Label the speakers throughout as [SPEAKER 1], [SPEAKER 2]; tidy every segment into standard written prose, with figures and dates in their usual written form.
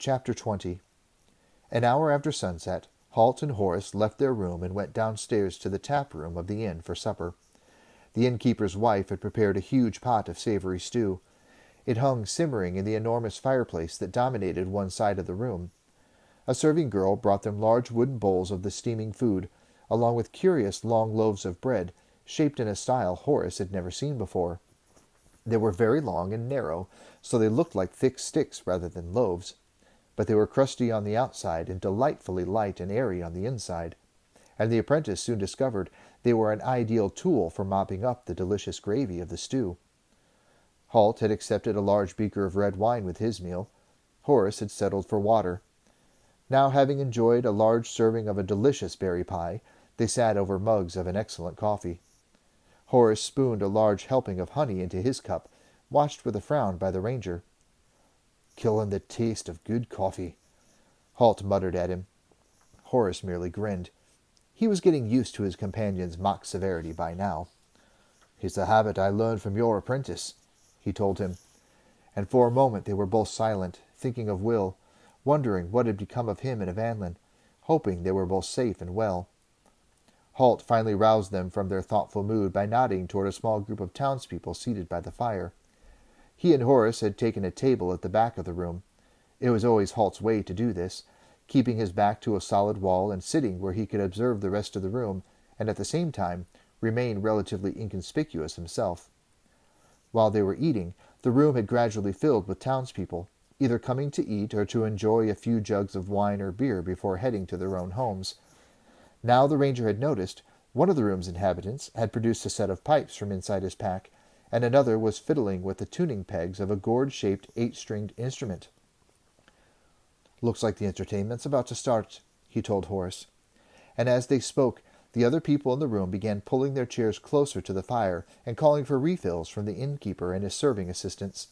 [SPEAKER 1] Chapter 20. An hour after sunset, Halt and Horace left their room and went downstairs to the tap room of the inn for supper. The innkeeper's wife had prepared a huge pot of savory stew. It hung simmering in the enormous fireplace that dominated one side of the room. A serving girl brought them large wooden bowls of the steaming food, along with curious long loaves of bread, shaped in a style Horace had never seen before. They were very long and narrow, so they looked like thick sticks rather than loaves. But they were crusty on the outside and delightfully light and airy on the inside. And the apprentice soon discovered they were an ideal tool for mopping up the delicious gravy of the stew. Halt had accepted a large beaker of red wine with his meal. Horace had settled for water. Now, having enjoyed a large serving of a delicious berry pie, they sat over mugs of an excellent coffee. Horace spooned a large helping of honey into his cup, watched with a frown by the ranger. "Killin' the taste of good coffee," Halt muttered at him. Horace merely grinned. He was getting used to his companion's mock severity by now. "It's a habit I learned from your apprentice," he told him. And for a moment they were both silent, thinking of Will, wondering what had become of him and Evangeline, hoping they were both safe and well. Halt finally roused them from their thoughtful mood by nodding toward a small group of townspeople seated by the fire. He and Horace had taken a table at the back of the room. It was always Halt's way to do this, keeping his back to a solid wall and sitting where he could observe the rest of the room, and at the same time remain relatively inconspicuous himself. While they were eating, the room had gradually filled with townspeople, either coming to eat or to enjoy a few jugs of wine or beer before heading to their own homes. Now the ranger had noticed one of the room's inhabitants had produced a set of pipes from inside his pack, and another was fiddling with the tuning pegs of a gourd-shaped 8-stringed instrument. "Looks like the entertainment's about to start," he told Horace. And as they spoke, the other people in the room began pulling their chairs closer to the fire and calling for refills from the innkeeper and his serving assistants.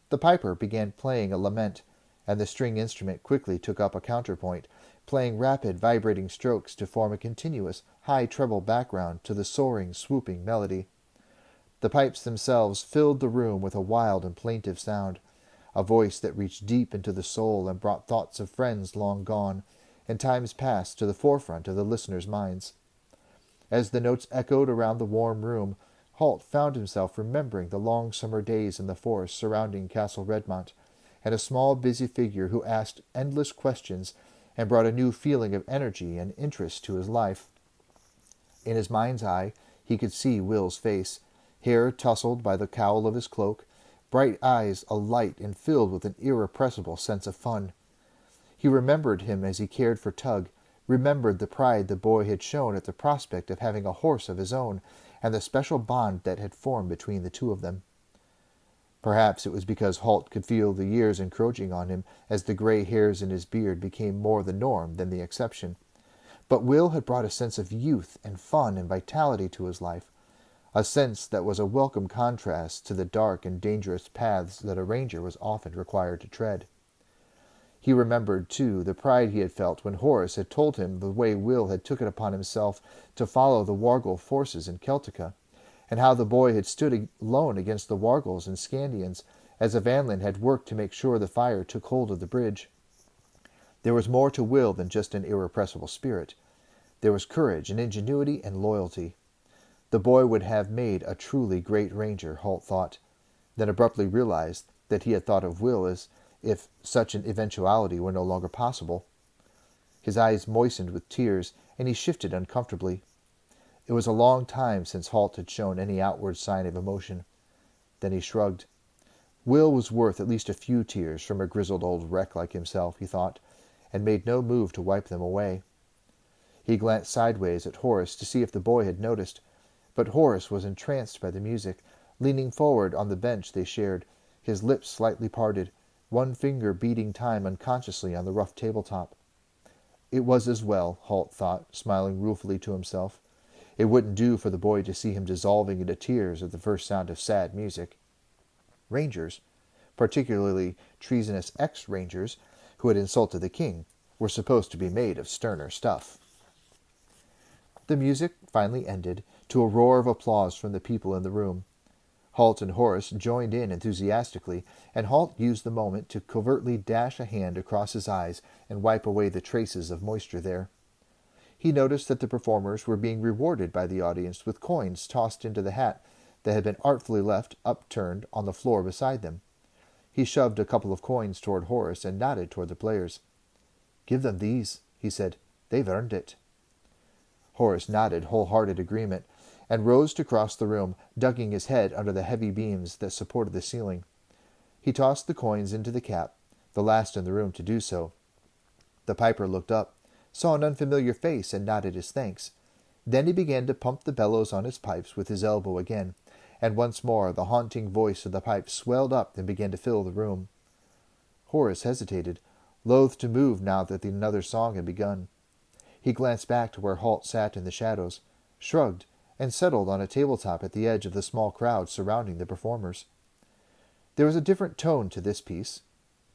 [SPEAKER 1] The piper began playing a lament, and the string instrument quickly took up a counterpoint, playing rapid, vibrating strokes to form a continuous, high treble background to the soaring, swooping melody. The pipes themselves filled the room with a wild and plaintive sound, a voice that reached deep into the soul and brought thoughts of friends long gone, and times past, to the forefront of the listeners' minds. As the notes echoed around the warm room, Halt found himself remembering the long summer days in the forest surrounding Castle Redmont, and a small busy figure who asked endless questions and brought a new feeling of energy and interest to his life. In his mind's eye he could see Will's face, hair tousled by the cowl of his cloak, bright eyes alight and filled with an irrepressible sense of fun. He remembered him as he cared for Tug, remembered the pride the boy had shown at the prospect of having a horse of his own, and the special bond that had formed between the two of them. Perhaps it was because Halt could feel the years encroaching on him as the gray hairs in his beard became more the norm than the exception. But Will had brought a sense of youth and fun and vitality to his life, a sense that was a welcome contrast to the dark and dangerous paths that a ranger was often required to tread. He remembered, too, the pride he had felt when Horace had told him the way Will had took it upon himself to follow the Wargle forces in Celtica, and how the boy had stood alone against the Wargles and Scandians, as Evangeline had worked to make sure the fire took hold of the bridge. There was more to Will than just an irrepressible spirit. There was courage and ingenuity and loyalty. The boy would have made a truly great ranger, Halt thought, then abruptly realized that he had thought of Will as if such an eventuality were no longer possible. His eyes moistened with tears, and he shifted uncomfortably. It was a long time since Halt had shown any outward sign of emotion. Then he shrugged. Will was worth at least a few tears from a grizzled old wreck like himself, he thought, and made no move to wipe them away. He glanced sideways at Horace to see if the boy had noticed, but Horace was entranced by the music, leaning forward on the bench they shared, his lips slightly parted, one finger beating time unconsciously on the rough tabletop. It was as well, Halt thought, smiling ruefully to himself. It wouldn't do for the boy to see him dissolving into tears at the first sound of sad music. Rangers, particularly treasonous ex-rangers who had insulted the king, were supposed to be made of sterner stuff. The music finally ended, to a roar of applause from the people in the room. Halt and Horace joined in enthusiastically, and Halt used the moment to covertly dash a hand across his eyes and wipe away the traces of moisture there. He noticed that the performers were being rewarded by the audience with coins tossed into the hat that had been artfully left upturned on the floor beside them. He shoved a couple of coins toward Horace and nodded toward the players. "Give them these," he said. "They've earned it." Horace nodded wholehearted agreement, and rose to cross the room, ducking his head under the heavy beams that supported the ceiling. He tossed the coins into the cap, the last in the room to do so. The piper looked up, saw an unfamiliar face, and nodded his thanks. Then he began to pump the bellows on his pipes with his elbow again, and once more the haunting voice of the pipe swelled up and began to fill the room. Horace hesitated, loath to move now that another song had begun. He glanced back to where Halt sat in the shadows, shrugged, and settled on a tabletop at the edge of the small crowd surrounding the performers. There was a different tone to this piece.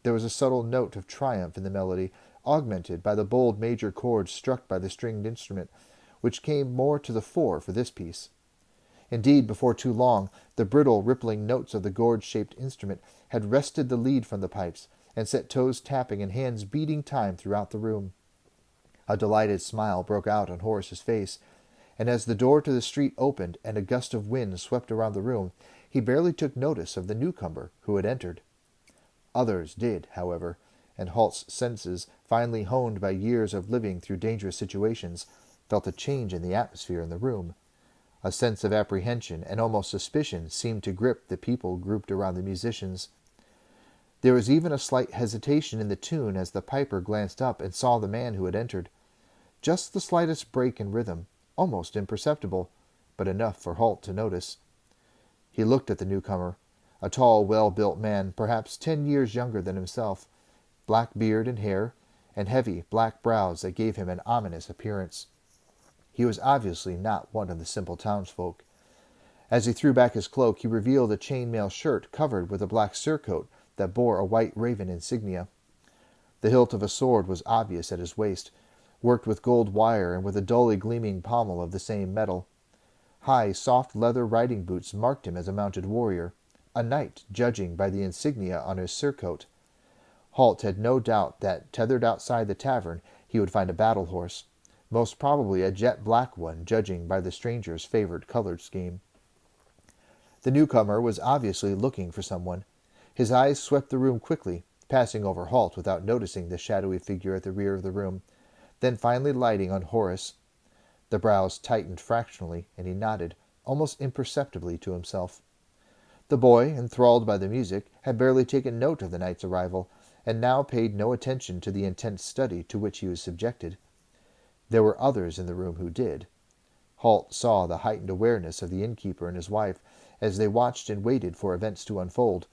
[SPEAKER 1] There was a subtle note of triumph in the melody, augmented by the bold major chords struck by the stringed instrument, which came more to the fore for this piece. Indeed, before too long, the brittle, rippling notes of the gourd-shaped instrument had wrested the lead from the pipes, and set toes tapping and hands beating time throughout the room. A delighted smile broke out on Horace's face, and as the door to the street opened and a gust of wind swept around the room, he barely took notice of the newcomer who had entered. Others did, however, and Halt's senses, finely honed by years of living through dangerous situations, felt a change in the atmosphere in the room. A sense of apprehension and almost suspicion seemed to grip the people grouped around the musicians. There was even a slight hesitation in the tune as the piper glanced up and saw the man who had entered. Just the slightest break in rhythm, almost imperceptible, but enough for Halt to notice. He looked at the newcomer, a tall, well-built man, perhaps 10 years younger than himself, black beard and hair, and heavy black brows that gave him an ominous appearance. He was obviously not one of the simple townsfolk. As he threw back his cloak, he revealed a chain-mail shirt covered with a black surcoat that bore a white raven insignia. The hilt of a sword was obvious at his waist, worked with gold wire and with a dully gleaming pommel of the same metal. High, soft leather riding boots marked him as a mounted warrior, a knight, judging by the insignia on his surcoat. Halt had no doubt that, tethered outside the tavern, he would find a battle horse, most probably a jet-black one, judging by the stranger's favored colored scheme. The newcomer was obviously looking for someone. His eyes swept the room quickly, passing over Halt without noticing the shadowy figure at the rear of the room, then finally lighting on Horace. The brows tightened fractionally, and he nodded, almost imperceptibly, to himself. The boy, enthralled by the music, had barely taken note of the knight's arrival, and now paid no attention to the intense study to which he was subjected. There were others in the room who did. Halt saw the heightened awareness of the innkeeper and his wife as they watched and waited for events to unfold,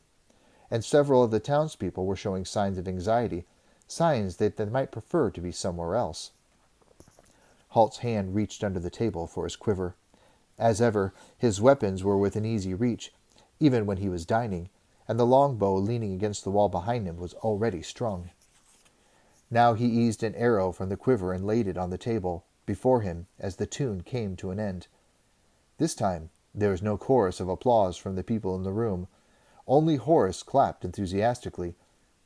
[SPEAKER 1] and several of the townspeople were showing signs of anxiety, signs that they might prefer to be somewhere else. Halt's hand reached under the table for his quiver. As ever, his weapons were within easy reach, even when he was dining, and the longbow leaning against the wall behind him was already strung. Now he eased an arrow from the quiver and laid it on the table before him as the tune came to an end. This time there was no chorus of applause from the people in the room. Only Horace clapped enthusiastically.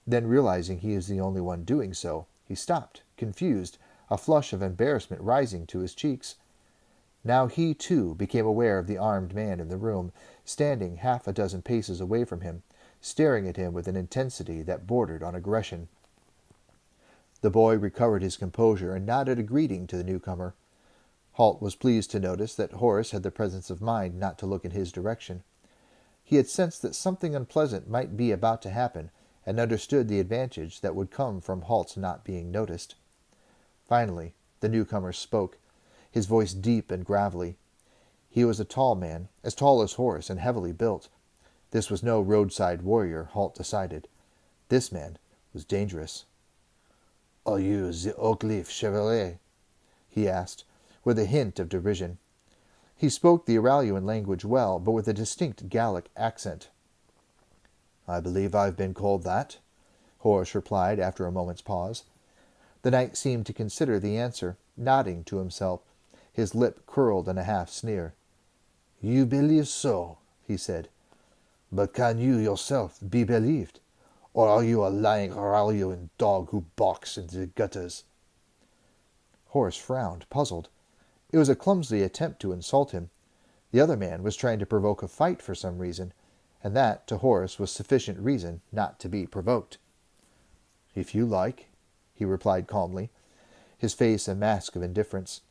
[SPEAKER 1] Then, realizing he was the only one doing so, he stopped, confused, a flush of embarrassment rising to his cheeks. Now he, too, became aware of the armed man in the room, standing half a dozen paces away from him, staring at him with an intensity that bordered on aggression. The boy recovered his composure and nodded a greeting to the newcomer. Halt was pleased to notice that Horace had the presence of mind not to look in his direction. He had sensed that something unpleasant might be about to happen, and understood the advantage that would come from Halt's not being noticed. Finally, the newcomer spoke, his voice deep and gravelly. He was a tall man, as tall as Horace, and heavily built. This was no roadside warrior, Halt decided. This man was dangerous. "Are you the Oak-Leaf Chevalier?" he asked, with a hint of derision. He spoke the Araluan language well, but with a distinct Gallic accent. "I believe I've been called that," Horace replied after a moment's pause. The knight seemed to consider the answer, nodding to himself, his lip curled in a half-sneer. "You believe so," he said.
[SPEAKER 2] But can you yourself be believed? Or are you a lying Aurelian dog who barks into the gutters?
[SPEAKER 1] Horace frowned, puzzled. It was a clumsy attempt to insult him. The other man was trying to provoke a fight for some reason, and that, to Horace, was sufficient reason not to be provoked. "If you like," he replied calmly, his face a mask of indifference.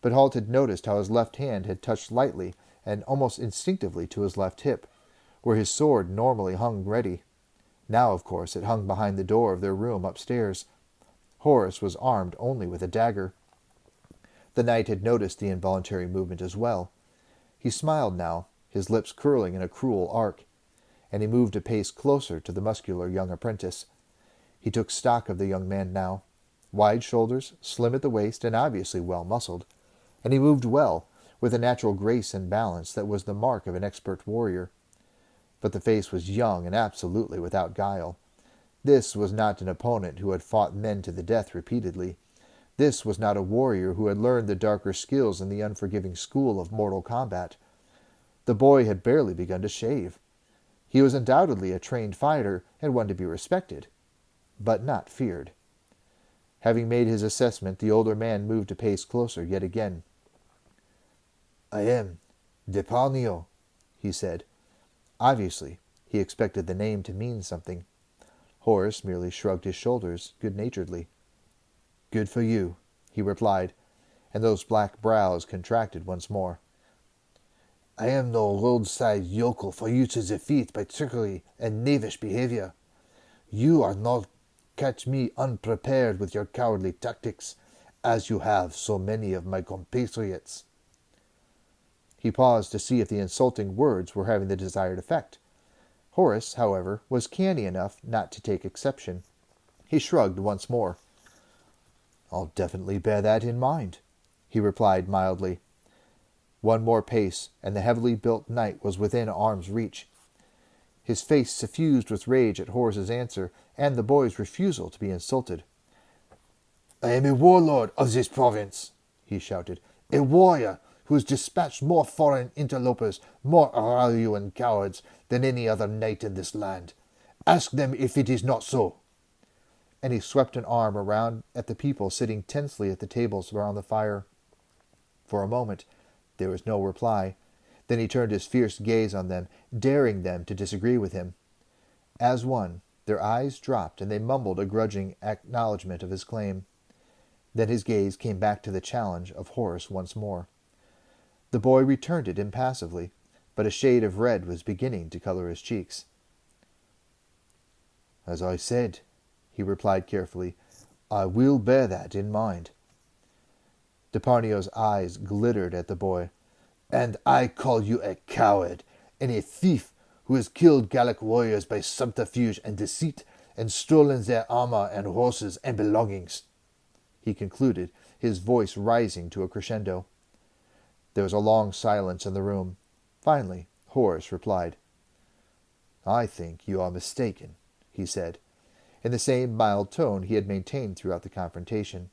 [SPEAKER 1] But Halt had noticed how his left hand had touched lightly and almost instinctively to his left hip, where his sword normally hung ready. Now, of course, it hung behind the door of their room upstairs. Horace was armed only with a dagger. The knight had noticed the involuntary movement as well. He smiled now, his lips curling in a cruel arc, and he moved a pace closer to the muscular young apprentice. He took stock of the young man now, wide shoulders, slim at the waist, and obviously well-muscled, and he moved well, with a natural grace and balance that was the mark of an expert warrior. But the face was young and absolutely without guile. This was not an opponent who had fought men to the death repeatedly. This was not a warrior who had learned the darker skills in the unforgiving school of mortal combat. The boy had barely begun to shave. He was undoubtedly a trained fighter and one to be respected, but not feared. Having made his assessment, the older man moved a pace closer yet again.
[SPEAKER 2] "I am Deparnio," he said.
[SPEAKER 1] Obviously, he expected the name to mean something. Horace merely shrugged his shoulders good-naturedly. "Good for you," he replied, and those black brows contracted once more.
[SPEAKER 2] "I am no roadside yokel for you to defeat by trickery and knavish behavior. You are not catch me unprepared with your cowardly tactics, as you have so many of my compatriots."
[SPEAKER 1] He paused to see if the insulting words were having the desired effect. Horace, however, was canny enough not to take exception. He shrugged once more. "I'll definitely bear that in mind," he replied mildly. One more pace, and the heavily built knight was within arm's reach. His face suffused with rage at Horace's answer and the boy's refusal to be insulted.
[SPEAKER 2] "I am a warlord of this province," he shouted, "a warrior who has dispatched more foreign interlopers, more Aurelian cowards, than any other knight in this land. Ask them if it is not so." And he swept an arm around at the people sitting tensely at the tables around the fire. For a moment there was no reply. Then he turned his fierce gaze on them, daring them to disagree with him. As one, their eyes dropped, and they mumbled a grudging acknowledgment of his claim. Then his gaze came back to the challenge of Horace once more. The boy returned it impassively, but a shade of red was beginning to color his cheeks. "As I said," he replied carefully, "I will bear that in mind." Deparnio's eyes glittered at the boy. "And I call you a coward, and a thief who has killed Gallic warriors by subterfuge and deceit, and stolen their armor and horses and belongings," he concluded, his voice rising to a crescendo. There was a long silence in the room. Finally, Horace replied. "I think you are mistaken," he said, in the same mild tone he had maintained throughout the confrontation.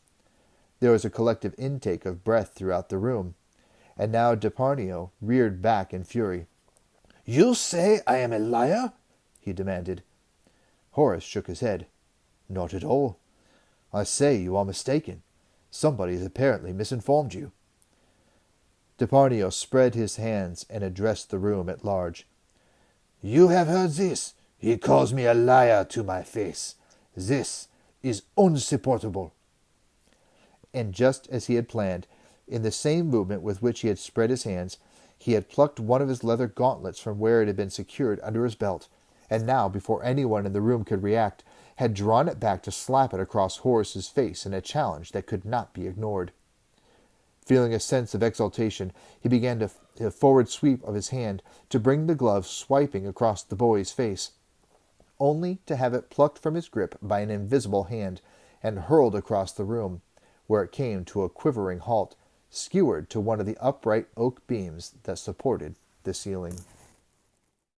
[SPEAKER 2] There was a collective intake of breath throughout the room, and now Deparnio reared back in fury. "You say I am a liar?" he demanded. Horace shook his head. "Not at all. I say you are mistaken. Somebody has apparently misinformed you." Deparnio spread his hands and addressed the room at large. "You have heard this. He calls me a liar to my face. This is unsupportable." And just as he had planned, in the same movement with which he had spread his hands, he had plucked one of his leather gauntlets from where it had been secured under his belt, and now, before anyone in the room could react, had drawn it back to slap it across Horace's face in a challenge that could not be ignored. Feeling a sense of exultation, he began a forward sweep of his hand to bring the glove swiping across the boy's face, only to have it plucked from his grip by an invisible hand and hurled across the room, where it came to a quivering halt, skewered to one of the upright oak beams that supported the ceiling.